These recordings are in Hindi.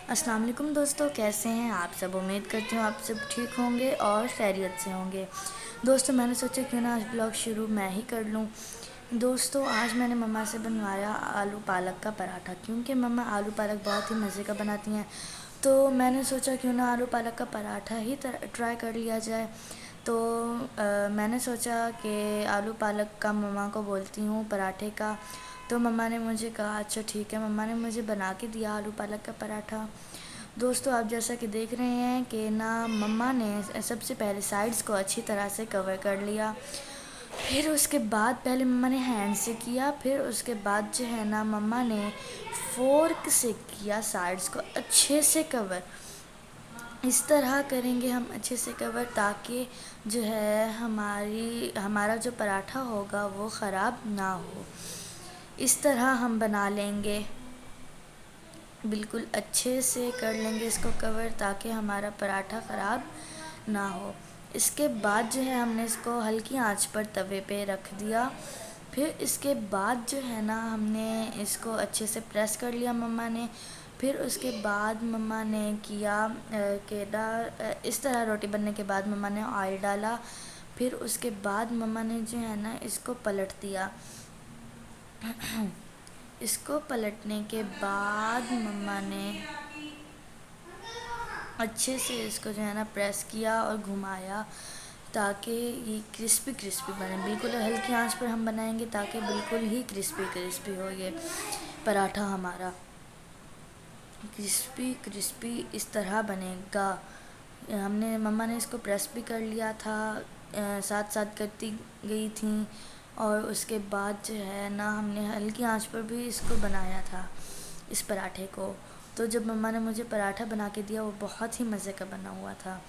अस्सलाम वालेकुम दोस्तों, कैसे हैं आप सब। उम्मीद करती हूँ आप सब ठीक होंगे और खैरियत से होंगे। दोस्तों मैंने सोचा क्यों ना आज ब्लॉग शुरू मैं ही कर लूँ। दोस्तों आज मैंने मम्मा से बनवाया आलू पालक का पराठा, क्योंकि मम्मा आलू पालक बहुत ही मज़े का बनाती हैं। तो मैंने सोचा क्यों ना आलू पालक का पराठा ही ट्राई कर लिया जाए। तो मैंने सोचा कि आलू पालक का मम्मा को बोलती हूँ पराठे का। तो मम्मा ने मुझे कहा अच्छा ठीक है। मम्मा ने मुझे बना के दिया आलू पालक का पराठा। दोस्तों आप जैसा कि देख रहे हैं कि ना मम्मा ने सबसे पहले साइड्स को अच्छी तरह से कवर कर लिया। फिर उसके बाद पहले मम्मा ने हैंड से किया, फिर उसके बाद जो है ना मम्मा ने फोर्क से किया साइड्स को अच्छे से कवर। इस तरह करेंगे हम अच्छे से कवर, ताकि जो है हमारा जो पराठा होगा वो ख़राब ना हो। इस तरह हम बना लेंगे, बिल्कुल अच्छे से कर लेंगे इसको कवर, ताकि हमारा पराठा ख़राब ना हो। इसके बाद जो है हमने इसको हल्की आंच पर तवे पे रख दिया। फिर इसके बाद जो है ना हमने इसको अच्छे से प्रेस कर लिया मम्मा ने। फिर उसके बाद मम्मा ने किया इस तरह रोटी बनने के बाद मम्मा ने ऑयल डाला। फिर उसके बाद मम्मा ने जो है ना इसको पलट दिया। इसको पलटने के बाद मम्मा ने अच्छे से इसको जो है ना प्रेस किया और घुमाया, ताकि ये क्रिस्पी क्रिस्पी बने। बिल्कुल हल्की आंच पर हम बनाएंगे ताकि बिल्कुल ही क्रिस्पी क्रिस्पी हो ये पराठा हमारा। क्रिस्पी क्रिस्पी इस तरह बनेगा। हमने मम्मा ने इसको प्रेस भी कर लिया था, साथ साथ करती गई थी। और उसके बाद जो है ना हमने हल्की आंच पर भी इसको बनाया था इस पराठे को। तो जब मम्मा ने मुझे पराठा बना के दिया वो बहुत ही मज़े का बना हुआ था।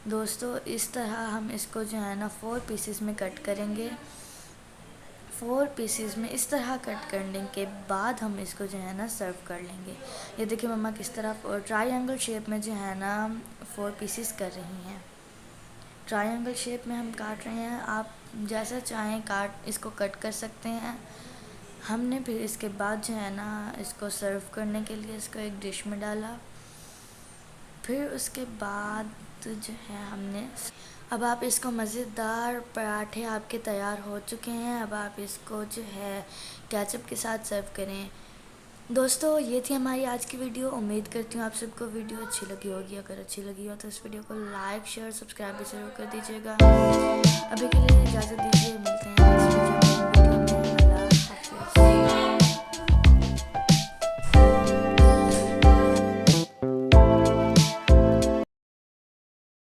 दोस्तों इस तरह हम इसको जो है ना 4 पीसेस में कट करेंगे। 4 पीसेस में इस तरह कट करने के बाद हम इसको जो है ना सर्व कर लेंगे। ये देखिए मम्मा किस तरह ट्रायंगल शेप में जो है ना 4 पीसेस कर रही हैं। ट्रायंगल शेप में हम काट रहे हैं, आप जैसा चाहें इसको कट कर सकते हैं। हमने फिर इसके बाद जो है ना इसको सर्व करने के लिए इसको एक डिश में डाला। फिर उसके बाद जो है हमने अब आप इसको मज़ेदार पराठे आपके तैयार हो चुके हैं। अब आप इसको जो है केचप के साथ सर्व करें। दोस्तों ये थी हमारी आज की वीडियो। उम्मीद करती हूँ आप सबको वीडियो अच्छी लगी होगी। अगर अच्छी लगी हो तो इस वीडियो को लाइक शेयर सब्सक्राइब भी ज़रूर कर दीजिएगा। अभी के लिए इजाज़त दीजिए, मिलते हैं।